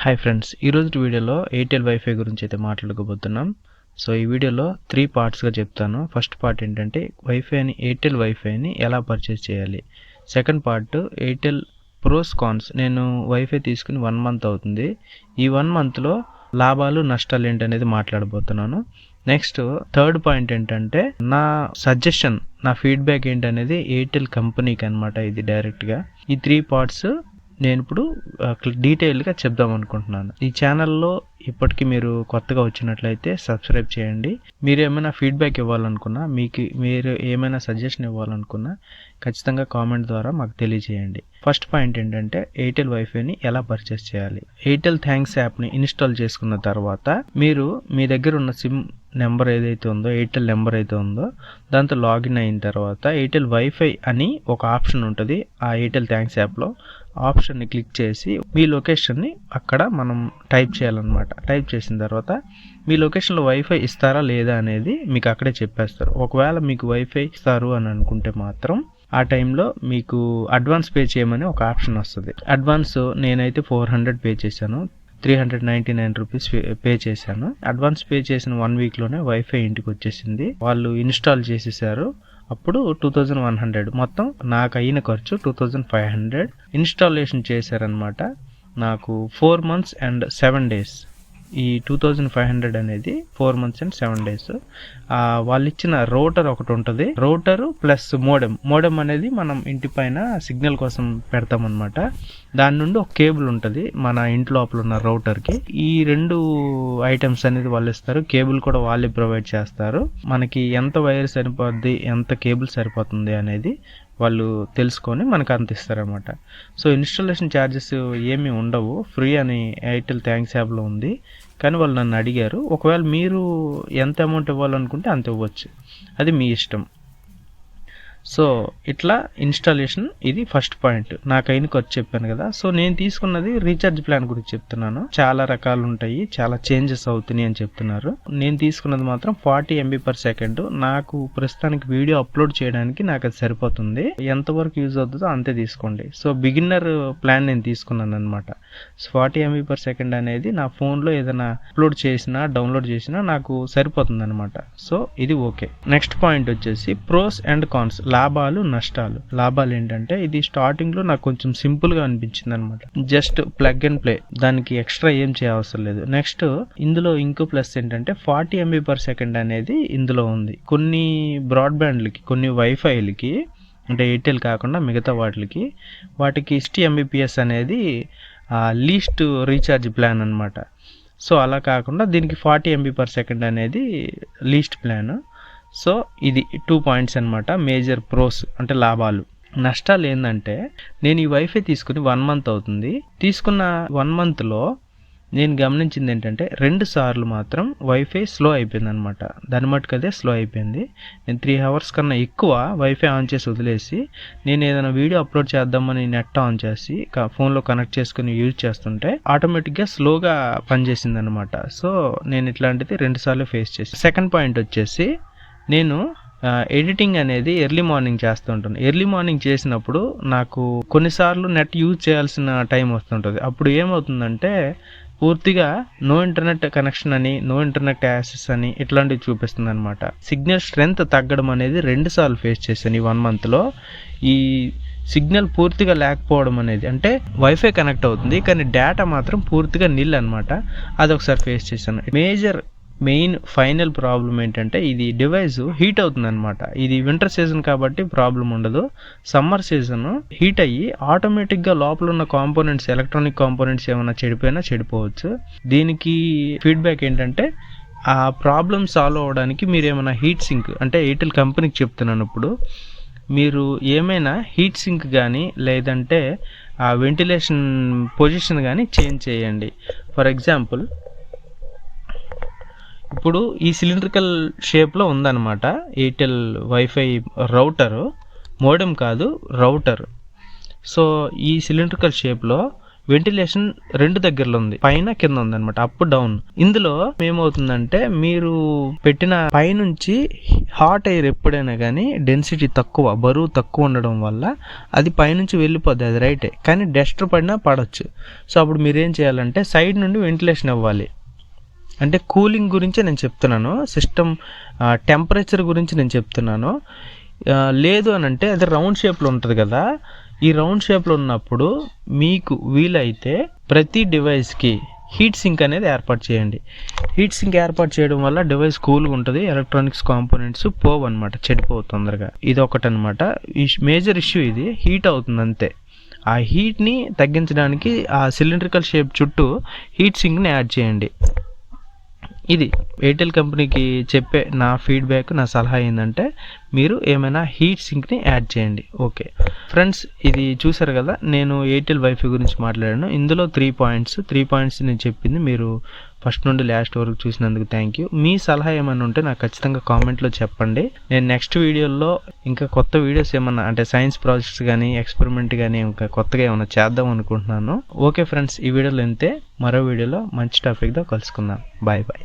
Hi friends, ఈరోజు వీడియోలో Airtel wifi గురించి అయితే మాట్లాడుకోబోతున్నాం. సో ఈ వీడియోలో 3 పార్ట్స్గా చెప్తాను. ఫస్ట్ పార్ట్ ఏంటంటే ఎయిర్టెల్ వైఫైని ఎలా పర్చేస్ చేయాలి. Second part Airtel pros cons. నేను వైఫై తీసుకుని 1 మంత్ అవుతుంది. ఈ 1 మంత్లో లాభాలు నష్టాలు ఏంటనేది మాట్లాడబోతున్నాను. నెక్స్ట్ థర్డ్ పాయింట్ ఏంటంటే నా సజెషన్, నా ఫీడ్బ్యాక్ ఏంటనేది ఎయిర్టెల్ కంపెనీకి అనమాట. ఇది డైరెక్ట్గా ఈ 3 పార్ట్స్ నేను ఇప్పుడు డీటెయిల్గా చెప్దాం అనుకుంటున్నాను. ఈ ఛానల్లో ఇప్పటికీ మీరు కొత్తగా వచ్చినట్లయితే సబ్స్క్రైబ్ చేయండి. మీరు ఏమైనా ఫీడ్బ్యాక్ ఇవ్వాలనుకున్నా, మీరు ఏమైనా సజెషన్ ఇవ్వాలనుకున్నా ఖచ్చితంగా కామెంట్ ద్వారా మాకు తెలియజేయండి. ఫస్ట్ పాయింట్ ఏంటంటే ఎయిర్టెల్ వైఫైని ఎలా పర్చేస్ చేయాలి. ఎయిర్టెల్ థ్యాంక్స్ యాప్ని ఇన్స్టాల్ చేసుకున్న తర్వాత మీరు మీ దగ్గర ఉన్న సిమ్ నెంబర్ ఏదైతే ఉందో, ఎయిర్టెల్ నెంబర్ అయితే ఉందో దాంతో లాగిన్ అయిన తర్వాత ఎయిర్టెల్ వైఫై అని ఒక ఆప్షన్ ఉంటుంది. ఆ ఎయిర్టెల్ థ్యాంక్స్ యాప్లో ఆప్షన్ని క్లిక్ చేసి మీ లొకేషన్ని అక్కడ మనం టైప్ చేయాలన్నమాట. టైప్ చేసిన తర్వాత మీ లొకేషన్లో వైఫై ఇస్తారా లేదా అనేది మీకు అక్కడే చెప్పేస్తారు. ఒకవేళ మీకు వైఫై ఇస్తారు అని అనుకుంటే మాత్రం ఆ టైంలో మీకు అడ్వాన్స్ పే చేయమని ఒక ఆప్షన్ వస్తుంది. అడ్వాన్స్ నేనైతే 400 పే చేశాను. 399 రూపీస్ పే చేశాను. అడ్వాన్స్ పే చేసిన 1 వీక్లోనే వైఫై ఇంటికి వచ్చేసింది. వాళ్ళు ఇన్స్టాల్ చేసేసారు. అప్పుడు 2100, మొత్తం నాకు అయిన ఖర్చు 2500. ఇన్స్టాలేషన్ చేశారనమాట. నాకు 4 months and 7 days. ఈ 2500 అనేది 4 months and 7 days. వాళ్ళు ఇచ్చిన రౌటర్ ఒకటి ఉంటుంది. రౌటర్ ప్లస్ మోడెమ్ అనేది మనం ఇంటి పైన సిగ్నల్ కోసం పెడతామన్నమాట. దాని నుండి ఒక కేబుల్ ఉంటుంది మన ఇంటి లోపల ఉన్న రౌటర్కి. ఈ 2 ఐటమ్స్ అనేది వాళ్ళు ఇస్తారు. కేబుల్ కూడా వాళ్ళే ప్రొవైడ్ చేస్తారు. మనకి ఎంత వైర్ సరిపోద్ది, ఎంత కేబుల్ సరిపోతుంది అనేది వాళ్ళు తెలుసుకొని మనకు అందిస్తారనమాట. సో ఇన్స్టాలేషన్ ఛార్జెస్ ఏమీ ఉండవు, ఫ్రీ అని ఎయిర్టెల్ థ్యాంక్స్ యాప్లో ఉంది. కానీ వాళ్ళు నన్ను అడిగారు. ఒకవేళ మీరు ఎంత అమౌంట్ ఇవ్వాలనుకుంటే అంత ఇవ్వచ్చు, అది మీ ఇష్టం. సో ఇట్లా ఇన్స్టాలేషన్, ఇది ఫస్ట్ పాయింట్. నాకు అయిన ఖర్చు చెప్పాను కదా. సో నేను తీసుకున్నది రీఛార్జ్ ప్లాన్ గురించి చెప్తున్నాను. చాలా రకాలు ఉంటాయి, చాలా చేంజెస్ అవుతున్నాయి అని చెప్తున్నారు. నేను తీసుకున్నది మాత్రం 40 MB/s. నాకు ప్రస్తుతానికి వీడియో అప్లోడ్ చేయడానికి నాకు అది సరిపోతుంది. ఎంతవరకు యూజ్ అవుతుందో అంతే తీసుకోండి. సో బిగిన్నర్ ప్లాన్ నేను తీసుకున్నాను అనమాట. 40 MB/s అనేది నా ఫోన్లో ఏదైనా అప్లోడ్ చేసినా, డౌన్లోడ్ చేసినా నాకు సరిపోతుంది అనమాట. సో ఇది ఓకే. నెక్స్ట్ పాయింట్ వచ్చేసి ప్రోస్ అండ్ కాన్స్, లాభాలు నష్టాలు. లాభాలు ఏంటంటే ఇది స్టార్టింగ్ లో నాకు కొంచెం సింపుల్ గా అనిపించింది అనమాట. జస్ట్ ప్లగ్ అండ్ ప్లే, దానికి ఎక్స్ట్రా ఏం చేయవసరం లేదు. నెక్స్ట్ ఇందులో ఇంకో ప్లస్ ఏంటంటే 40 MB/s అనేది ఇందులో ఉంది. కొన్ని బ్రాడ్బ్యాండ్లకి, కొన్ని వైఫైలకి, అంటే ఎయిర్టెల్ కాకుండా మిగతా వాటికి 60 Mbps అనేది లీస్ట్ రీఛార్జ్ ప్లాన్ అనమాట. సో అలా కాకుండా దీనికి 40 MB/s అనేది లీస్ట్ ప్లాన్. సో ఇది 2 పాయింట్స్ అనమాట, మేజర్ ప్రోస్ అంటే లాభాలు. నష్టాలు ఏంటంటే నేను ఈ వైఫై తీసుకుని 1 month అవుతుంది. తీసుకున్న 1 monthలో నేను గమనించింది ఏంటంటే 2 సార్లు మాత్రం వైఫై స్లో అయిపోయింది అనమాట. దాని మటుకు అదే స్లో అయిపోయింది. నేను 3 hours కన్నా ఎక్కువ వైఫై ఆన్ చేసి వదిలేసి నేను ఏదైనా వీడియో అప్లోడ్ చేద్దామని నెట్ ఆన్ చేసి ఫోన్లో కనెక్ట్ చేసుకుని యూజ్ చేస్తుంటే ఆటోమేటిక్గా స్లోగా పనిచేసింది అనమాట. సో నేను ఇట్లాంటిది 2 సార్లు ఫేస్ చేసి. సెకండ్ పాయింట్ వచ్చేసి నేను ఎడిటింగ్ అనేది ఎర్లీ మార్నింగ్ చేస్తుంటాను. ఎర్లీ మార్నింగ్ చేసినప్పుడు నాకు కొన్నిసార్లు నెట్ యూజ్ చేయాల్సిన టైం వస్తుంటుంది. అప్పుడు ఏమవుతుందంటే పూర్తిగా నో ఇంటర్నెట్ కనెక్షన్ అని, నో ఇంటర్నెట్ యాక్సెస్ అని ఇట్లాంటివి చూపిస్తుంది అనమాట. సిగ్నల్ స్ట్రెంత్ తగ్గడం అనేది 2 సార్లు ఫేస్ చేశాను ఈ 1 monthలో. ఈ సిగ్నల్ పూర్తిగా లేకపోవడం అనేది, అంటే వైఫై కనెక్ట్ అవుతుంది కానీ డేటా మాత్రం పూర్తిగా నిల్ అనమాట. అదొకసారి ఫేస్ చేశాను. మెయిన్ ఫైనల్ ప్రాబ్లం ఏంటంటే ఇది డివైస్ హీట్ అవుతుంది అనమాట. ఇది వింటర్ సీజన్ కాబట్టి ప్రాబ్లం ఉండదు. సమ్మర్ సీజన్ హీట్ అయ్యి ఆటోమేటిక్గా లోపల ఉన్న కాంపోనెంట్స్, ఎలక్ట్రానిక్ కాంపోనెంట్స్ ఏమైనా చెడిపోవచ్చు. దీనికి ఫీడ్బ్యాక్ ఏంటంటే ఆ ప్రాబ్లమ్ సాల్వ్ అవ్వడానికి మీరు ఏమైనా హీట్ సింక్, అంటే ఎయిర్టెల్ కంపెనీకి చెప్తున్నాను, ఇప్పుడు మీరు ఏమైనా హీట్ సింక్ కానీ లేదంటే ఆ వెంటిలేషన్ పొజిషన్ కానీ చేంజ్ చేయండి. ఫర్ ఎగ్జాంపుల్ ఇప్పుడు ఈ సిలిండ్రికల్ షేప్లో ఉందన్నమాట ఎయిర్టెల్ వైఫై రౌటర్. మోడెమ్ కాదు, రౌటర్. సో ఈ సిలిండ్రికల్ షేప్లో వెంటిలేషన్ 2 దగ్గరలో ఉంది, పైన కింద ఉంది అనమాట, అప్ డౌన్. ఇందులో ఏమవుతుందంటే మీరు పెట్టిన పైనుంచి హాట్ ఎయిర్ ఎప్పుడైనా కానీ డెన్సిటీ తక్కువ, బరువు తక్కువ ఉండడం వల్ల అది పైనుంచి వెళ్ళిపోద్ది, అది రైటే, కానీ డస్ట్ పడినా పడవచ్చు. సో అప్పుడు మీరేం చేయాలంటే సైడ్ నుండి వెంటిలేషన్ ఇవ్వాలి. అంటే కూలింగ్ గురించి నేను చెప్తున్నాను, సిస్టమ్ టెంపరేచర్ గురించి నేను చెప్తున్నాను. లేదు అని అంటే అది రౌండ్ షేప్లో ఉంటుంది కదా, ఈ రౌండ్ షేప్లో ఉన్నప్పుడు మీకు వీలైతే ప్రతి డివైస్కి హీట్ సింక్ అనేది ఏర్పాటు చేయండి. హీట్ సింక్ ఏర్పాటు చేయడం వల్ల డివైస్ కూల్గా ఉంటుంది, ఎలక్ట్రానిక్స్ కాంపోనెంట్స్ పోవు అనమాట, చెడిపోవు తొందరగా. ఇది ఒకటి అనమాట, ఈ మేజర్ ఇష్యూ ఇది, హీట్ అవుతుంది అంతే. ఆ హీట్ని తగ్గించడానికి ఆ సిలిండ్రికల్ షేప్ చుట్టూ హీట్ సింక్ని యాడ్ చేయండి. ఇది ఎయిర్టెల్ కంపెనీకి చెప్పే నా ఫీడ్బ్యాక్, నా సలహా ఏంటంటే మీరు ఏమైనా హీట్ సింక్ని యాడ్ చేయండి. ఓకే ఫ్రెండ్స్, ఇది చూసారు కదా, నేను ఎయిర్టెల్ వైఫై గురించి మాట్లాడాను. ఇందులో 3 పాయింట్స్ నేను చెప్పింది మీరు ఫస్ట్ నుండి లాస్ట్ వరకు చూసినందుకు థ్యాంక్ యూ. మీ సలహా ఏమైనా ఉంటే నాకు ఖచ్చితంగా కామెంట్లో చెప్పండి. నేను నెక్స్ట్ వీడియోలో ఇంకా కొత్త వీడియోస్ ఏమన్నా అంటే సైన్స్ ప్రాజెక్ట్స్ కానీ ఎక్స్పెరిమెంట్ కానీ ఇంకా కొత్తగా ఏమైనా చేద్దాం అనుకుంటున్నాను. ఓకే ఫ్రెండ్స్, ఈ వీడియోలో ఇంతే. మరో వీడియోలో మంచి టాపిక్తో కలుసుకుందాం. Bye bye.